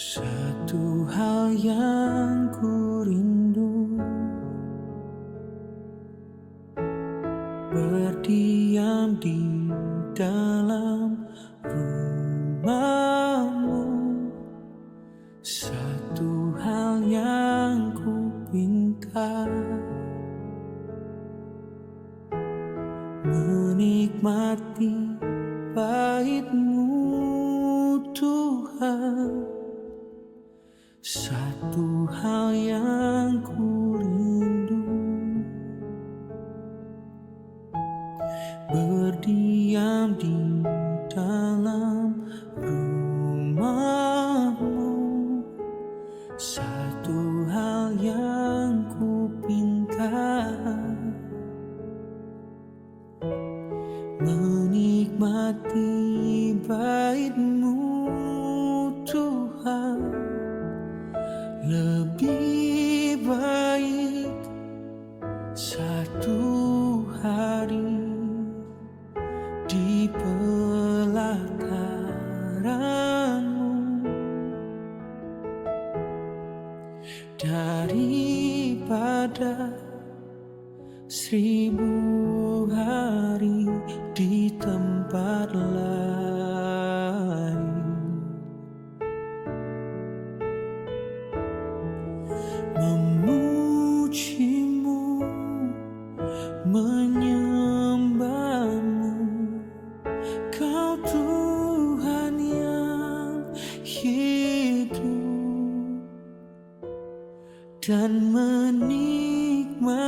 Satu hal yang ku rindu, berdiam di dalam rumahmu. Satu hal yang ku pinta, menikmati bait-Mu Tuhan. Satu hal yang ku rindu, berdiam di dalam rumah-Mu. Satu hal yang ku pinta, menikmati bait-Mu Tuhan. Lebih baik satu hari di pelataran-Mu daripada 1000 hari di tempat lain. Memuji-Mu, menyembah-Mu, Kau Tuhan yang hidup, dan menikmati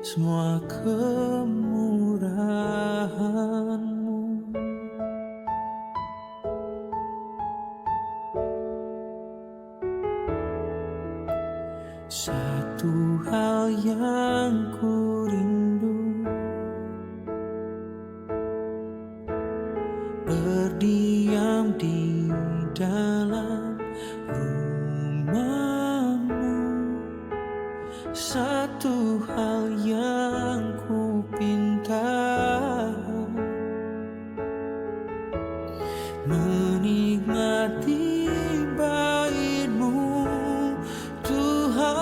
semua kemurahan-Mu. Satu hal yang ku rindu, berdiam di dalam rumah-Mu. Satu hal yang ku pinta, menikmati bait-Mu Tuhan.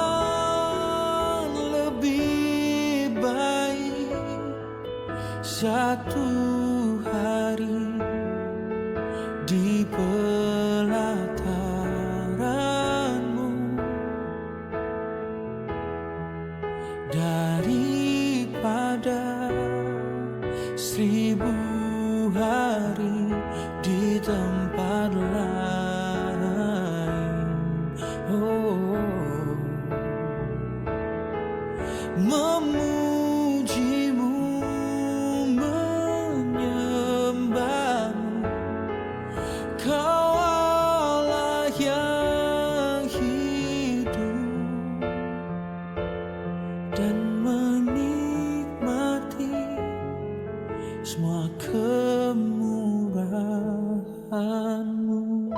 Lebih baik satu hari di pelataran-Mu daripada 1000 hari di tempat lain. Memuji-Mu, menyembah-Mu, Kau Allah yang hidup, dan menikmati semua kemurahan-Mu.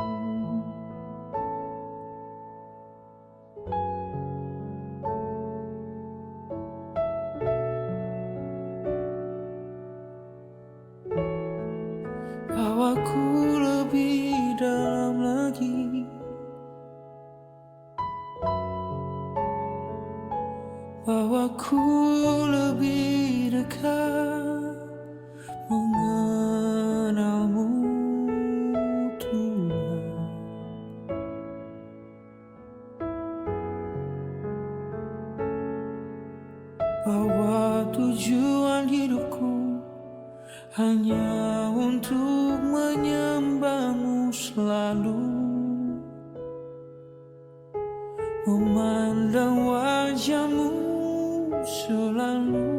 Bawaku lebih dalam lagi, bawaku lebih dekat mengenal-Mu Tuhan. Bahwa tujuan hidupku hanya untuk menyembah-Mu selalu, memandang wajah-Mu selalu.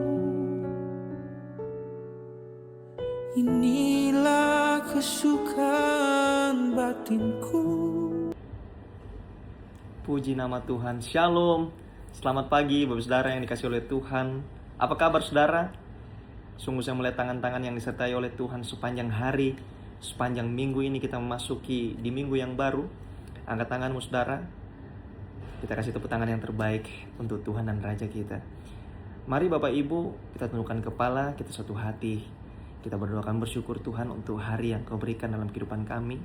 Inilah kesukaan batinku. Puji nama Tuhan. Shalom. Selamat pagi Bapak Saudara yang dikasihi oleh Tuhan. Apa kabar saudara? Sungguh saya melihat tangan-tangan yang disertai oleh Tuhan sepanjang hari, sepanjang minggu ini kita memasuki di minggu yang baru. Angkat tanganmu saudara. Kita kasih tepuk tangan yang terbaik untuk Tuhan dan Raja kita. Mari Bapak Ibu, kita tundukkan kepala, kita satu hati. Kita berdoakan bersyukur Tuhan untuk hari yang Kau berikan dalam kehidupan kami.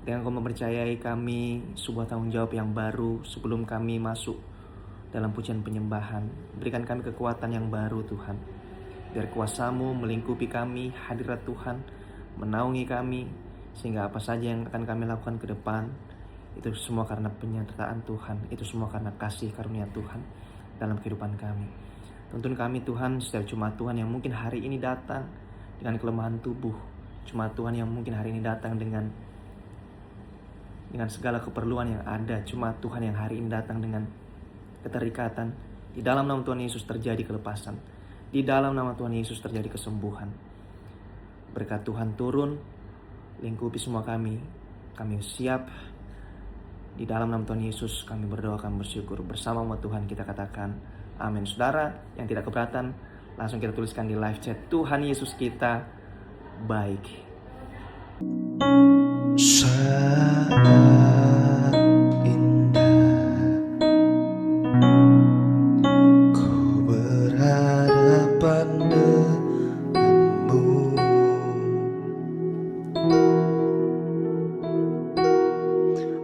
Dengan Kau mempercayai kami sebuah tanggung jawab yang baru sebelum kami masuk dalam pujian penyembahan. Berikan kami kekuatan yang baru Tuhan. Biar kuasa-Mu melingkupi kami, hadirat Tuhan menaungi kami, sehingga apa saja yang akan kami lakukan ke depan, itu semua karena penyertaan Tuhan, itu semua karena kasih karunia Tuhan dalam kehidupan kami. Tuntun kami Tuhan, setiap Jumat Tuhan yang mungkin hari ini datang dengan kelemahan tubuh, Jumat Tuhan yang mungkin hari ini datang dengan segala keperluan yang ada, Jumat Tuhan yang hari ini datang dengan keterikatan. Di dalam nama Tuhan Yesus terjadi kelepasan, di dalam nama Tuhan Yesus terjadi kesembuhan. Berkat Tuhan turun, lingkupi semua kami siap. Di dalam nama Tuhan Yesus kami berdoa, kami bersyukur. Bersama umat Tuhan kita katakan amin. Saudara yang tidak keberatan, langsung kita tuliskan di live chat, Tuhan Yesus kita baik. Saat indah ku berhadapan denganmu,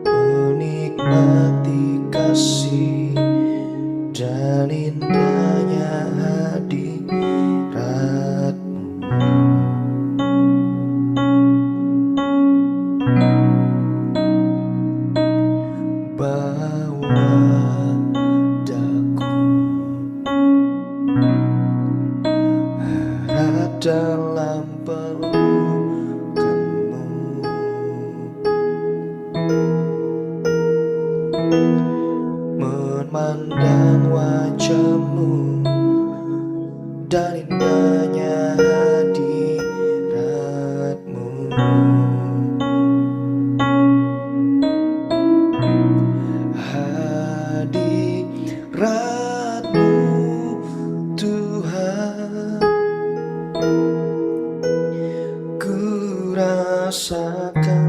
menikmati kasih dan indahnya hadirat-Mu. Bawa daku harap dalam pelukan-Mu, memandang wajah-Mu dan indahnya hadirat-Mu. Hadirat-Mu Tuhan, ku rasakan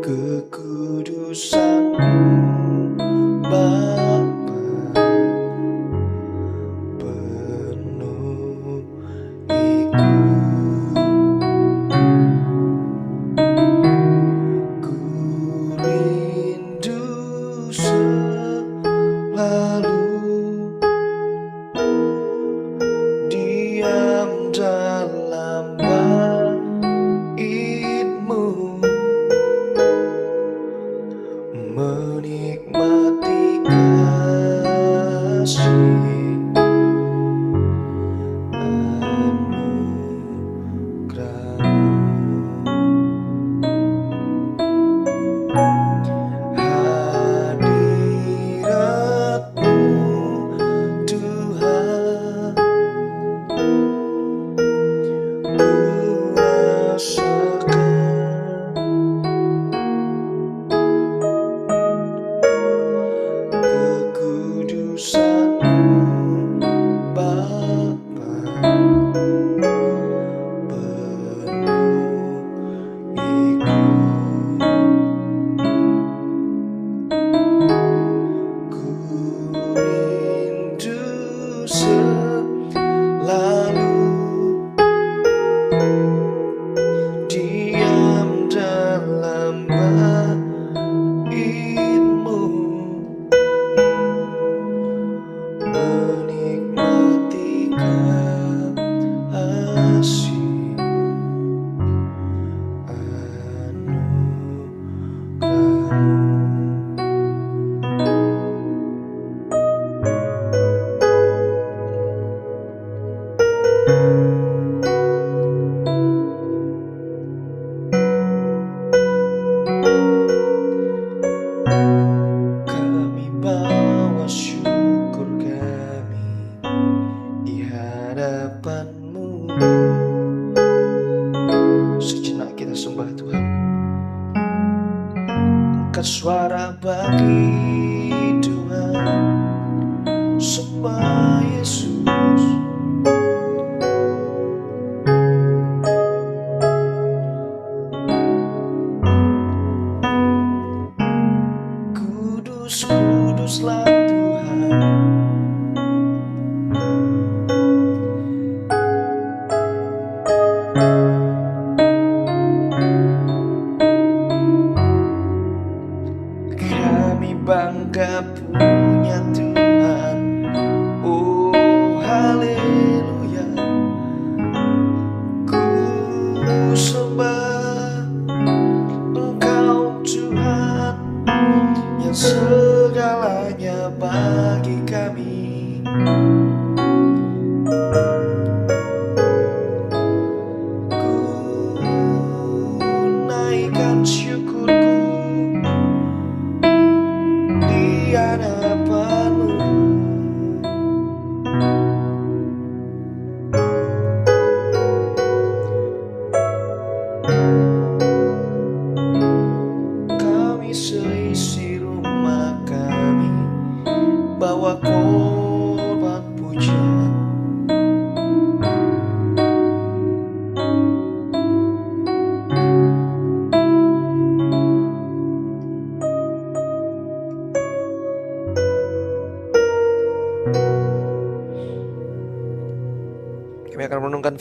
kekudusan-Mu Bapa, penuh ku rindu selalu diam dalam bait-Mu, menikmati kasih anugerah-Mu. Hadirat-Mu Tuhan, ku rasakan kekudusan-Mu Bapa, penuh ku rindu selalu diam dalam bait-Mu, menikmati kasih kami bawa syukur kami di hadapan-Mu. Sejenak kita sembah Tuhan, angkat suara bagi Tuhan, sembah Yesus. Kudus, kuduslah Tuhan,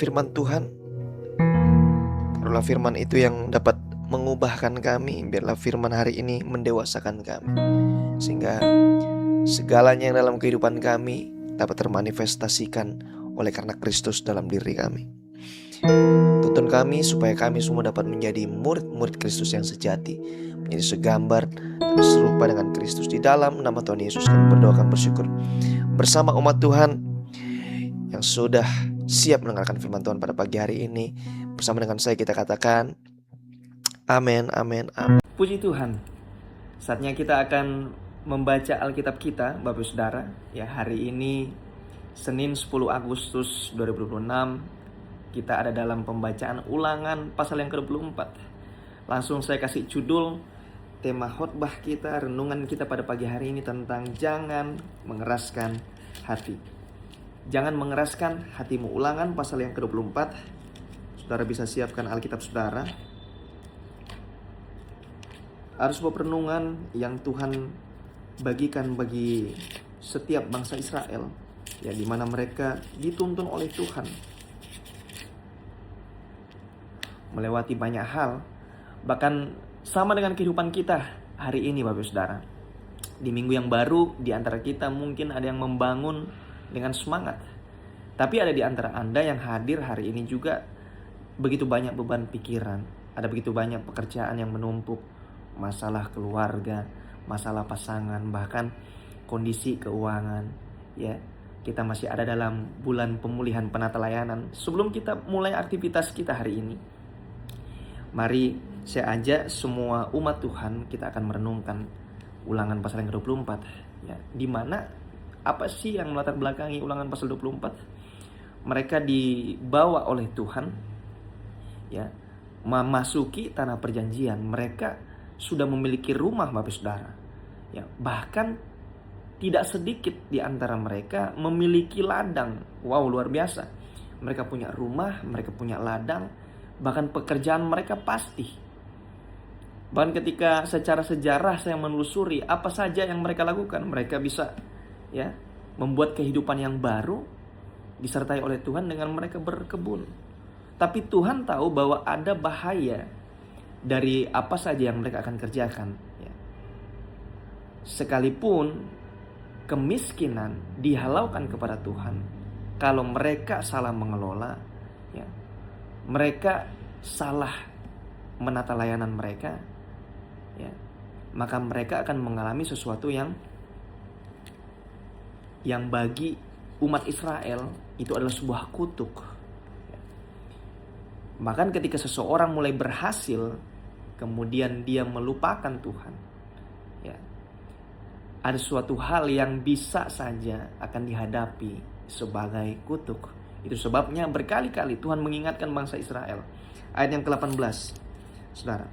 firman Tuhan. Biarlah firman itu yang dapat mengubahkan kami. Biarlah firman hari ini mendewasakan kami, sehingga segalanya yang dalam kehidupan kami dapat termanifestasikan oleh karena Kristus dalam diri kami. Tuntun kami supaya kami semua dapat menjadi murid-murid Kristus yang sejati, menjadi segambar dan serupa dengan Kristus. Di dalam nama Tuhan Yesus kami berdoa, bersyukur bersama umat Tuhan yang sudah siap mendengarkan firman Tuhan pada pagi hari ini. Bersama dengan saya kita katakan amin, amin, amin. Puji Tuhan. Saatnya kita akan membaca Alkitab kita, Bapak Saudara. Ya, hari ini Senin 10 Agustus 2026. Kita ada dalam pembacaan Ulangan pasal yang ke-24. Langsung saya kasih judul tema khotbah kita, renungan kita pada pagi hari ini tentang jangan mengeraskan hati. Jangan mengeraskan hatimu. Ulangan pasal yang ke-24. Saudara bisa siapkan Alkitab saudara. Ada sebuah perenungan yang Tuhan bagikan bagi setiap bangsa Israel, ya, di mana mereka dituntun oleh Tuhan melewati banyak hal, bahkan sama dengan kehidupan kita hari ini, Bapak Saudara. Di minggu yang baru, di antara kita mungkin ada yang membangun dengan semangat, tapi ada di antara Anda yang hadir hari ini juga begitu banyak beban pikiran, ada begitu banyak pekerjaan yang menumpuk, masalah keluarga, masalah pasangan, bahkan kondisi keuangan. Ya, kita masih ada dalam bulan pemulihan penata layanan. Sebelum kita mulai aktivitas kita hari ini, mari saya ajak semua umat Tuhan, kita akan merenungkan Ulangan pasal yang ke-24, ya, di mana apa sih yang melatar belakangi Ulangan pasal 24? Mereka dibawa oleh Tuhan, ya, memasuki tanah perjanjian. Mereka sudah memiliki rumah, Bapak Saudara. Ya, bahkan tidak sedikit di antara mereka memiliki ladang. Wow, luar biasa. Mereka punya rumah, mereka punya ladang, bahkan pekerjaan mereka pasti. Bahkan ketika secara sejarah saya menelusuri apa saja yang mereka lakukan, mereka bisa, ya, membuat kehidupan yang baru disertai oleh Tuhan dengan mereka berkebun. Tapi Tuhan tahu bahwa ada bahaya dari apa saja yang mereka akan kerjakan, ya. Sekalipun kemiskinan dihalaukan kepada Tuhan, kalau mereka salah mengelola, ya, mereka salah menata layanan mereka, ya, maka mereka akan mengalami sesuatu yang bagi umat Israel itu adalah sebuah kutuk. Bahkan ketika seseorang mulai berhasil, kemudian dia melupakan Tuhan, ya, ada suatu hal yang bisa saja akan dihadapi sebagai kutuk. Itu sebabnya berkali-kali Tuhan mengingatkan bangsa Israel. Ayat yang ke-18, saudara.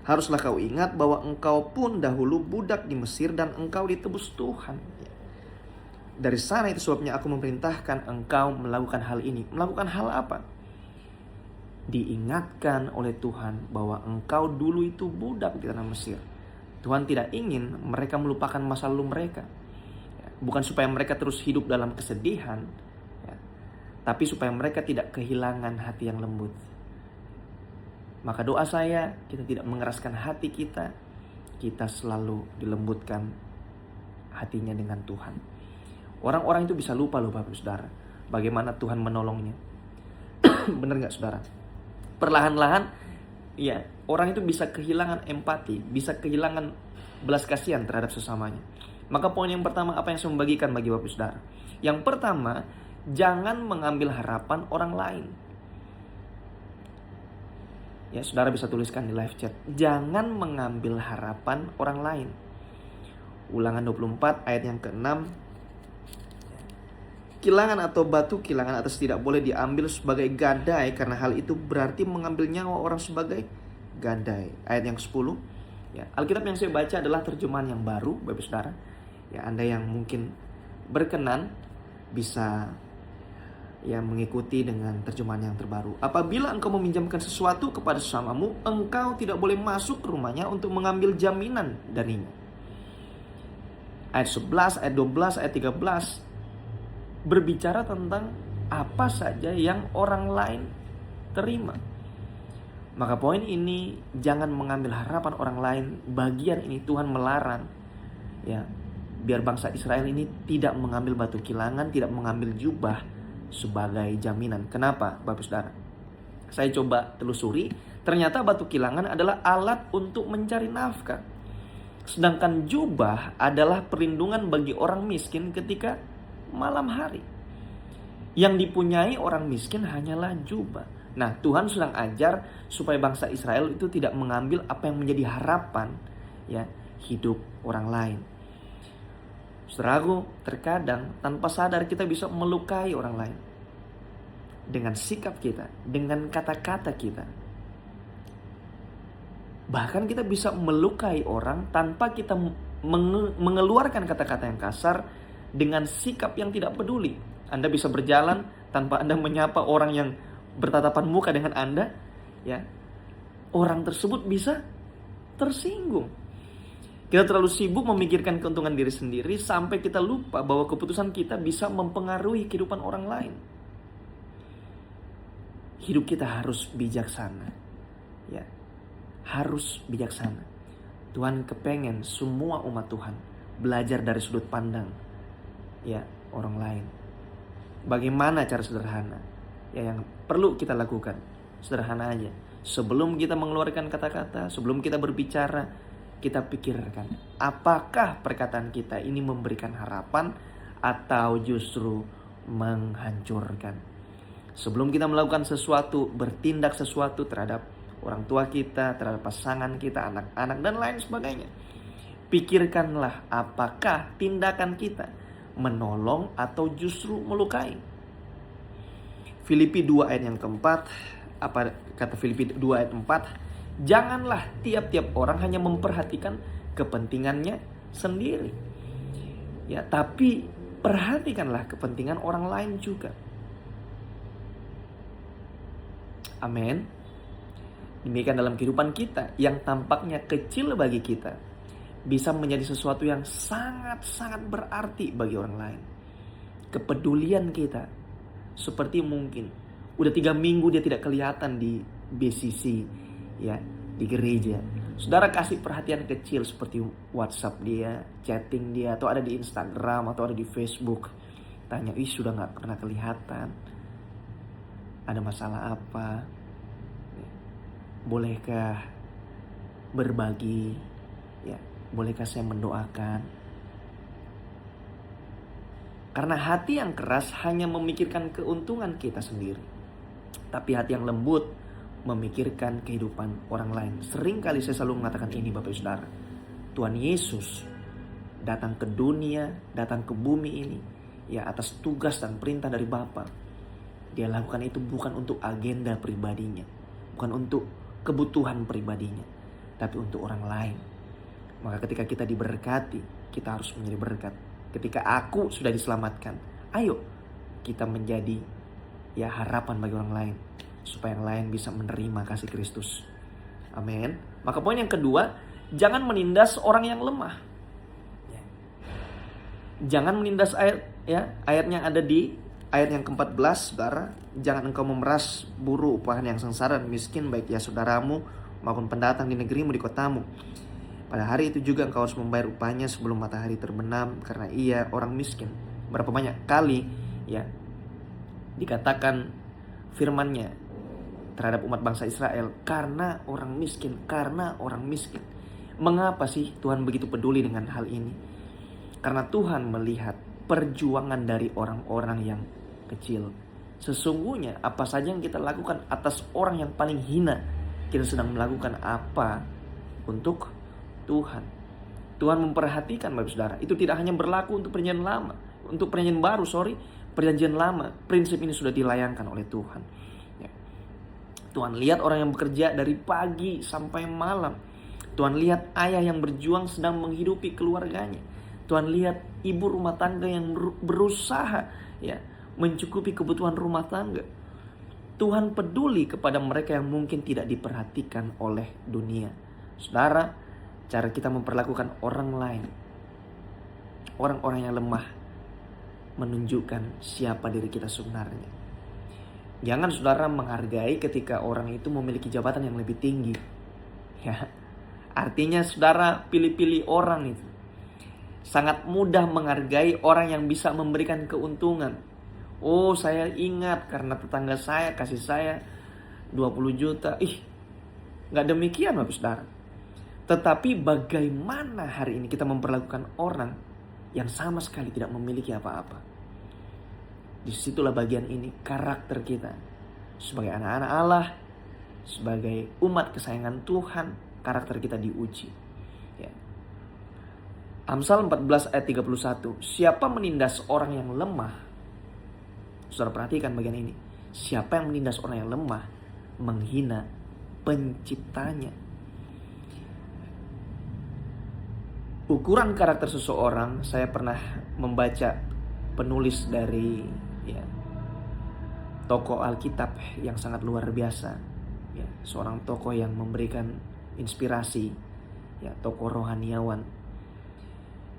Haruslah kau ingat bahwa engkau pun dahulu budak di Mesir dan engkau ditebus Tuhan. Dari sana itu sebabnya aku memerintahkan engkau melakukan hal ini. Melakukan hal apa? Diingatkan oleh Tuhan bahwa engkau dulu itu budak di tanah Mesir. Tuhan tidak ingin mereka melupakan masa lalu mereka. Bukan supaya mereka terus hidup dalam kesedihan, ya, tapi supaya mereka tidak kehilangan hati yang lembut. Maka doa saya, kita tidak mengeraskan hati kita selalu dilembutkan hatinya dengan Tuhan. Orang-orang itu bisa lupa loh Bapak Saudara, bagaimana Tuhan menolongnya. Benar gak saudara? Perlahan-lahan, ya, orang itu bisa kehilangan empati, bisa kehilangan belas kasihan terhadap sesamanya. Maka poin yang pertama apa yang saya membagikan bagi Bapak Saudara? Yang pertama, jangan mengambil harapan orang lain. Ya, saudara bisa tuliskan di live chat. Jangan mengambil harapan orang lain. Ulangan 24 ayat yang ke-6. Kilangan atau batu kilangan atas tidak boleh diambil sebagai gadai, karena hal itu berarti mengambil nyawa orang sebagai gadai. Ayat yang ke-10. Ya, Alkitab yang saya baca adalah terjemahan yang baru, Bapak Saudara. Ya, Anda yang mungkin berkenan bisa mengikuti dengan terjemahan yang terbaru. Apabila engkau meminjamkan sesuatu kepada sesamamu, engkau tidak boleh masuk ke rumahnya untuk mengambil jaminan darinya. Ayat 11, ayat 12, ayat 13 berbicara tentang apa saja yang orang lain terima. Maka poin ini, jangan mengambil harapan orang lain. Bagian ini Tuhan melarang, ya, biar bangsa Israel ini tidak mengambil batu kilangan, tidak mengambil jubah sebagai jaminan. Kenapa, Bapak Saudara? Saya coba telusuri, ternyata batu kilangan adalah alat untuk mencari nafkah. Sedangkan jubah adalah perlindungan bagi orang miskin ketika malam hari. Yang dipunyai orang miskin hanyalah jubah. Nah, Tuhan sedang ajar supaya bangsa Israel itu tidak mengambil apa yang menjadi harapan, ya, hidup orang lain. Saudaraku, terkadang tanpa sadar kita bisa melukai orang lain dengan sikap kita, dengan kata-kata kita. Bahkan kita bisa melukai orang tanpa kita mengeluarkan kata-kata yang kasar dengan sikap yang tidak peduli. Anda bisa berjalan tanpa Anda menyapa orang yang bertatapan muka dengan Anda, ya. Orang tersebut bisa tersinggung. Kita terlalu sibuk memikirkan keuntungan diri sendiri sampai kita lupa bahwa keputusan kita bisa mempengaruhi kehidupan orang lain. Hidup kita harus bijaksana, ya. Harus bijaksana. Tuhan kepengen semua umat Tuhan belajar dari sudut pandang, ya, orang lain. Bagaimana cara sederhana, ya, yang perlu kita lakukan? Sederhana aja. Sebelum kita mengeluarkan kata-kata, sebelum kita berbicara, kita pikirkan, apakah perkataan kita ini memberikan harapan atau justru menghancurkan. Sebelum kita melakukan sesuatu, bertindak sesuatu terhadap orang tua kita, terhadap pasangan kita, anak-anak, dan lain sebagainya, pikirkanlah apakah tindakan kita menolong atau justru melukai. Filipi 2 ayat yang keempat, apa kata Filipi 2 ayat 4? Janganlah tiap-tiap orang hanya memperhatikan kepentingannya sendiri, ya, tapi perhatikanlah kepentingan orang lain juga. Amin. Demikian dalam kehidupan kita yang tampaknya kecil bagi kita bisa menjadi sesuatu yang sangat-sangat berarti bagi orang lain. Kepedulian kita, seperti mungkin udah 3 minggu dia tidak kelihatan di BCC, ya, di gereja. Saudara kasih perhatian kecil seperti WhatsApp dia, chatting dia, atau ada di Instagram atau ada di Facebook. Tanya, sudah gak pernah kelihatan, ada masalah apa, bolehkah berbagi, ya, bolehkah saya mendoakan. Karena hati yang keras hanya memikirkan keuntungan kita sendiri, tapi hati yang lembut memikirkan kehidupan orang lain. Seringkali saya selalu mengatakan ini, Bapak Saudara. Tuhan Yesus datang ke dunia, datang ke bumi ini, ya, atas tugas dan perintah dari Bapa. Dia lakukan itu bukan untuk agenda pribadinya, bukan untuk kebutuhan pribadinya, tapi untuk orang lain. Maka ketika kita diberkati, kita harus menjadi berkat. Ketika aku sudah diselamatkan, ayo kita menjadi, ya, harapan bagi orang lain, supaya yang lain bisa menerima kasih Kristus. Amin. Maka poin yang kedua, jangan menindas orang yang lemah. Jangan menindas ayatnya ada di ayat yang ke-14, saudara. Jangan engkau memeras buruh upahan yang sengsara dan miskin, baik ya saudaramu maupun pendatang di negerimu, di kotamu. Pada hari itu juga engkau harus membayar upahnya sebelum matahari terbenam, karena ia orang miskin. Berapa banyak kali, ya, dikatakan firman-Nya terhadap umat bangsa Israel, karena orang miskin, karena orang miskin. Mengapa sih Tuhan begitu peduli dengan hal ini? Karena Tuhan melihat perjuangan dari orang-orang yang kecil. Sesungguhnya apa saja yang kita lakukan atas orang yang paling hina, kita sedang melakukan apa untuk Tuhan. Tuhan memperhatikan, Bapak Saudara. Itu tidak hanya berlaku untuk perjanjian lama, untuk perjanjian baru, perjanjian lama. Prinsip ini sudah dilayangkan oleh Tuhan. Ya. Tuhan lihat orang yang bekerja dari pagi sampai malam. Tuhan lihat ayah yang berjuang sedang menghidupi keluarganya. Tuhan lihat ibu rumah tangga yang berusaha, ya, mencukupi kebutuhan rumah tangga. Tuhan peduli kepada mereka yang mungkin tidak diperhatikan oleh dunia. Saudara, cara kita memperlakukan orang lain, orang-orang yang lemah, menunjukkan siapa diri kita sebenarnya. Jangan saudara menghargai ketika orang itu memiliki jabatan yang lebih tinggi. Ya. Artinya saudara pilih-pilih orang itu. Sangat mudah menghargai orang yang bisa memberikan keuntungan. Oh, saya ingat karena tetangga saya kasih saya 20 juta. Gak demikian Bapak Saudara. Tetapi bagaimana hari ini kita memperlakukan orang yang sama sekali tidak memiliki apa-apa. Disitulah bagian ini karakter kita. Sebagai anak-anak Allah, sebagai umat kesayangan Tuhan, karakter kita diuji. Ya. Amsal 14 ayat 31. Siapa menindas orang yang lemah? Saudara perhatikan bagian ini. Siapa yang menindas orang yang lemah, menghina penciptanya. Ukuran karakter seseorang, saya pernah membaca penulis dari tokoh Alkitab yang sangat luar biasa. Ya, seorang tokoh yang memberikan inspirasi, ya, tokoh rohaniawan.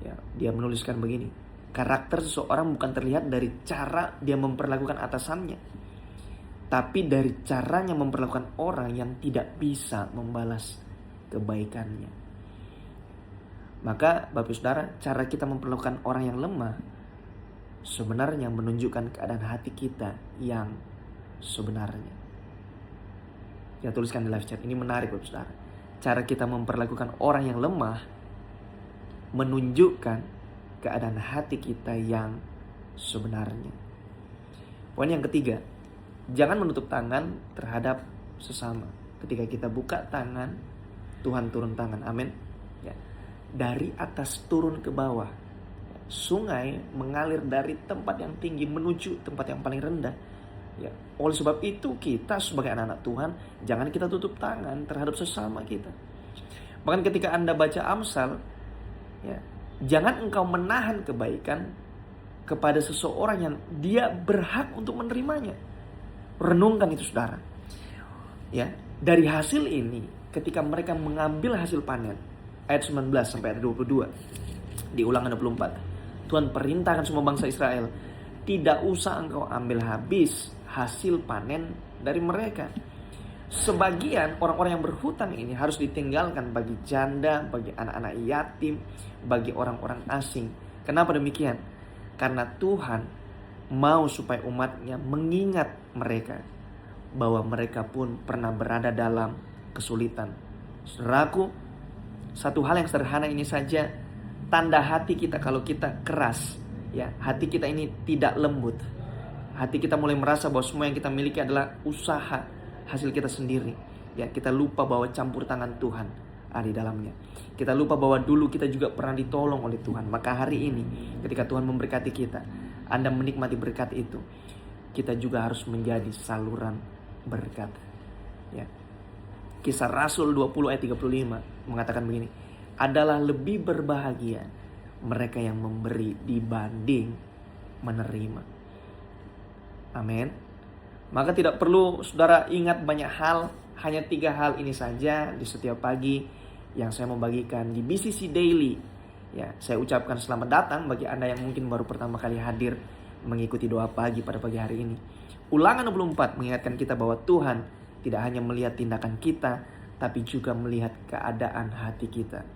Ya, dia menuliskan begini. Karakter seseorang bukan terlihat dari cara dia memperlakukan atasannya, tapi dari caranya memperlakukan orang yang tidak bisa membalas kebaikannya. Maka Bapak Saudara, cara kita memperlakukan orang yang lemah sebenarnya menunjukkan keadaan hati kita yang sebenarnya. Kita tuliskan di live chat. Ini menarik Bapak Saudara. Cara kita memperlakukan orang yang lemah menunjukkan keadaan hati kita yang sebenarnya. Poin yang ketiga, jangan menutup tangan terhadap sesama. Ketika kita buka tangan, Tuhan turun tangan. Amin. Ya. Dari atas turun ke bawah. Sungai mengalir dari tempat yang tinggi menuju tempat yang paling rendah. Ya. Oleh sebab itu kita sebagai anak-anak Tuhan, jangan kita tutup tangan terhadap sesama kita. Bahkan ketika Anda baca Amsal, ya, jangan engkau menahan kebaikan kepada seseorang yang dia berhak untuk menerimanya. Renungkan itu saudara. Ya, dari hasil ini ketika mereka mengambil hasil panen, ayat 19 sampai ayat 22 di Ulangan 24. Tuhan perintahkan semua bangsa Israel, tidak usah engkau ambil habis hasil panen dari mereka. Sebagian orang-orang yang berhutang ini harus ditinggalkan bagi janda, bagi anak-anak yatim, bagi orang-orang asing. Kenapa demikian? Karena Tuhan mau supaya umatnya mengingat mereka bahwa mereka pun pernah berada dalam kesulitan. Saudaraku, satu hal yang sederhana ini saja, tanda hati kita kalau kita keras, ya, hati kita ini tidak lembut. Hati kita mulai merasa bahwa semua yang kita miliki adalah usaha hasil kita sendiri. Ya, kita lupa bahwa campur tangan Tuhan ada di dalamnya. Kita lupa bahwa dulu kita juga pernah ditolong oleh Tuhan. Maka hari ini ketika Tuhan memberkati kita, Anda menikmati berkat itu, kita juga harus menjadi saluran berkat. Ya. Kisah Rasul 20 ayat 35 mengatakan begini. Adalah lebih berbahagia mereka yang memberi dibanding menerima. Amin. Maka tidak perlu saudara ingat banyak hal. Hanya 3 hal ini saja di setiap pagi yang saya membagikan di BCC Daily. Ya, saya ucapkan selamat datang bagi Anda yang mungkin baru pertama kali hadir mengikuti doa pagi pada pagi hari ini. Ulangan 24 mengingatkan kita bahwa Tuhan tidak hanya melihat tindakan kita, tapi juga melihat keadaan hati kita.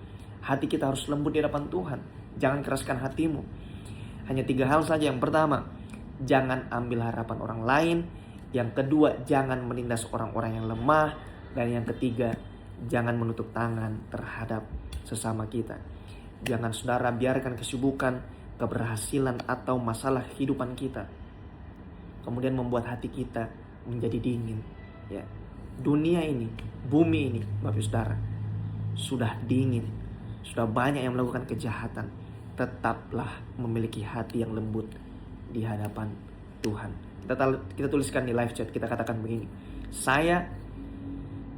Hati kita harus lembut di hadapan Tuhan. Jangan keraskan hatimu. Hanya 3 hal saja. Yang pertama, jangan ambil harapan orang lain. Yang kedua, jangan menindas orang-orang yang lemah. Dan yang ketiga, jangan menutup tangan terhadap sesama kita. Jangan saudara biarkan kesibukan, keberhasilan atau masalah kehidupan kita kemudian membuat hati kita menjadi dingin. Ya. Dunia ini, bumi ini, Bapak Saudara, sudah dingin. Sudah banyak yang melakukan kejahatan. Tetaplah memiliki hati yang lembut di hadapan Tuhan. Kita tuliskan di live chat, kita katakan begini. Saya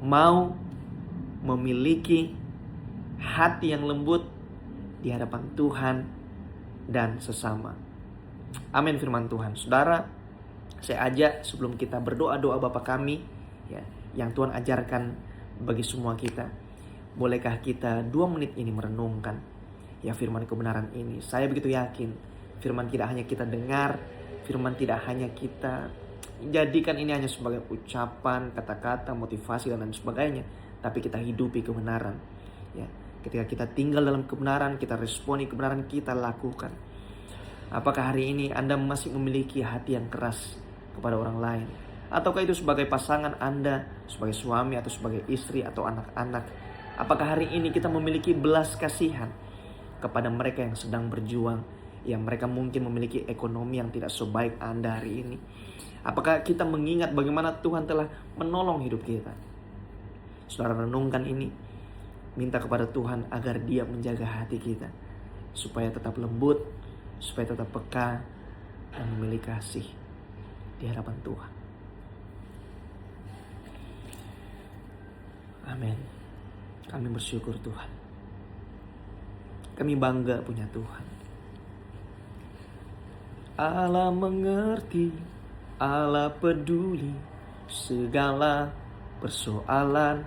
mau memiliki hati yang lembut di hadapan Tuhan dan sesama. Amin firman Tuhan. Saudara, saya ajak sebelum kita berdoa-doa Bapa kami, ya, yang Tuhan ajarkan bagi semua kita. Bolehkah kita 2 menit ini merenungkan ya firman kebenaran ini. Saya begitu yakin firman tidak hanya kita dengar, firman tidak hanya kita jadikan ini hanya sebagai ucapan, kata-kata, motivasi dan lain sebagainya, tapi kita hidupi kebenaran. Ya, ketika kita tinggal dalam kebenaran, kita responi kebenaran, kita lakukan. Apakah hari ini Anda masih memiliki hati yang keras kepada orang lain? Ataukah itu sebagai pasangan Anda, sebagai suami atau sebagai istri atau anak-anak? Apakah hari ini kita memiliki belas kasihan kepada mereka yang sedang berjuang, yang mereka mungkin memiliki ekonomi yang tidak sebaik Anda hari ini? Apakah kita mengingat bagaimana Tuhan telah menolong hidup kita? Saudara, renungkan ini. Minta kepada Tuhan agar Dia menjaga hati kita, supaya tetap lembut, supaya tetap peka, dan memiliki kasih di hadapan Tuhan. Amin. Kami bersyukur Tuhan. Kami bangga punya Tuhan. Allah mengerti, Allah peduli segala persoalan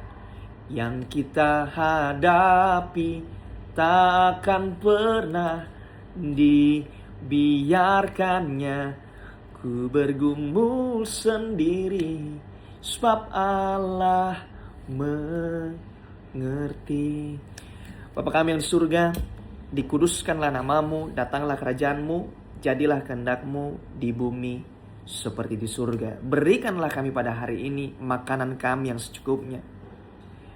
yang kita hadapi, tak akan pernah dibiarkannya ku bergumul sendiri, sebab Allah mengerti. Bapa kami yang di surga, dikuduskanlah namamu, datanglah kerajaanmu, jadilah kehendakmu di bumi seperti di surga. Berikanlah kami pada hari ini makanan kami yang secukupnya,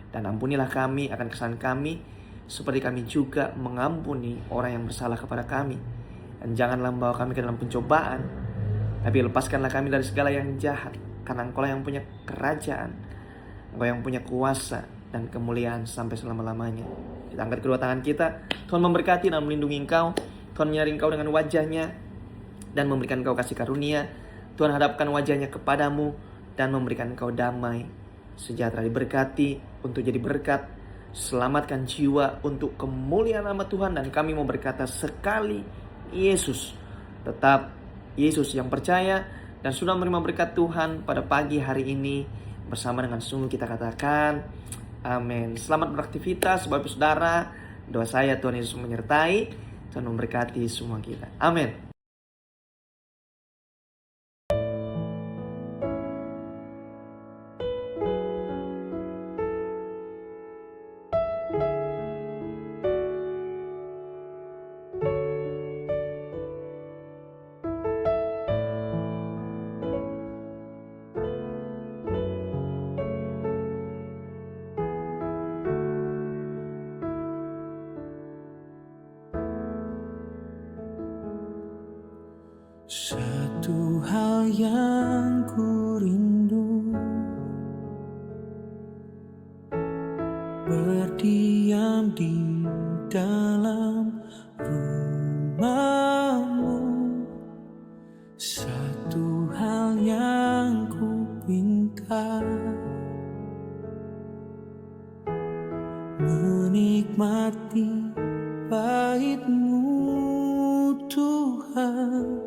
dan ampunilah kami akan kesalahan kami, seperti kami juga mengampuni orang yang bersalah kepada kami. Dan janganlah membawa kami ke dalam pencobaan, tapi lepaskanlah kami dari segala yang jahat, karena Engkau yang punya kerajaan, Engkau yang punya kuasa dan kemuliaan sampai selama-lamanya. Kita angkat kedua tangan kita. Tuhan memberkati dan melindungi Engkau. Tuhan menyari Engkau dengan wajah-Nya dan memberikan Engkau kasih karunia. Tuhan hadapkan wajah-Nya kepadamu dan memberikan Engkau damai sejahtera. Diberkati untuk jadi berkat, selamatkan jiwa untuk kemuliaan nama Tuhan. Dan kami mau berkata sekali, Yesus, tetap Yesus yang percaya dan sudah menerima berkat Tuhan pada pagi hari ini. Bersama dengan sungguh kita katakan amin. Selamat beraktivitas Bapak Saudara. Doa saya Tuhan Yesus menyertai, Tuhan memberkati semua kita. Amin. Satu hal yang ku rindu, berdiam di dalam rumah-Mu. Satu hal yang ku pinta, menikmati bait-Mu Tuhan.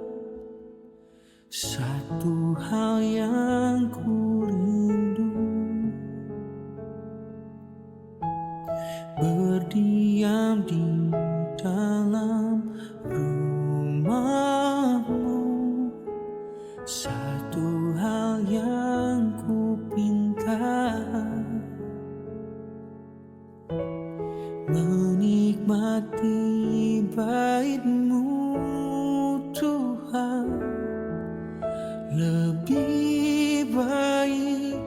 Satu hal yang ku rindu, berdiam di dalam rumah-Mu. Satu hal yang ku pinta, menikmati bait-Mu Tuhan. Lebih baik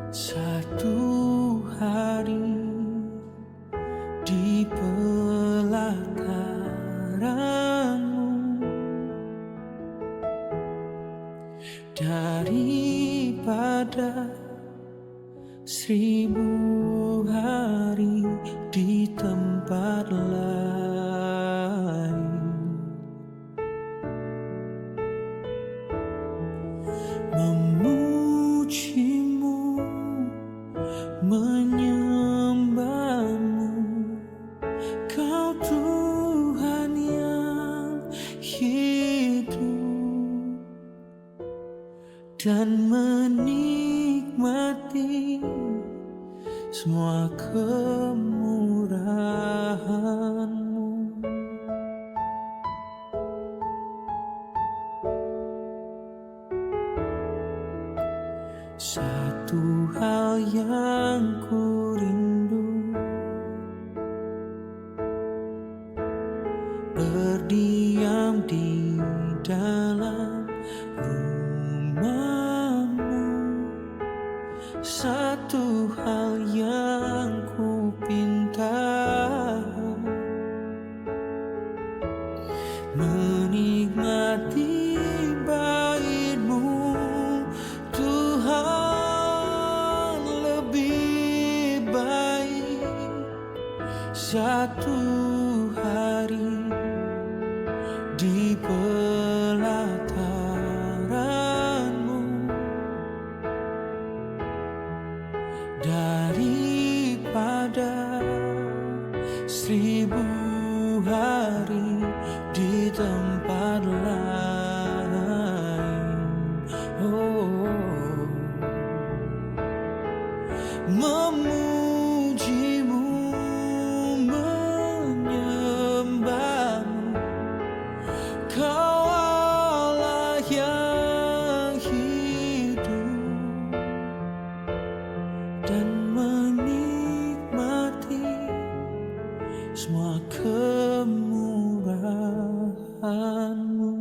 satu hari di pelataran-Mu daripada 1000 hari di tempat lain. Memuji-Mu, menyembah-Mu, Kau Tuhan yang hidup, dan menikmati semua kemurahan-Mu. Satu hal yang ku rindu, berdiam di dalam rumahmu. Satu hal yang ku pinta, menikmati bait-Mu Tuhan, lebih baik satu hari di pelataran-Mu daripada 1000 hari di tempat lain. Oh, memuji-Mu, menyembah-Mu, Kau Allah yang hidup, dan menikmati semua kemurahan-Mu.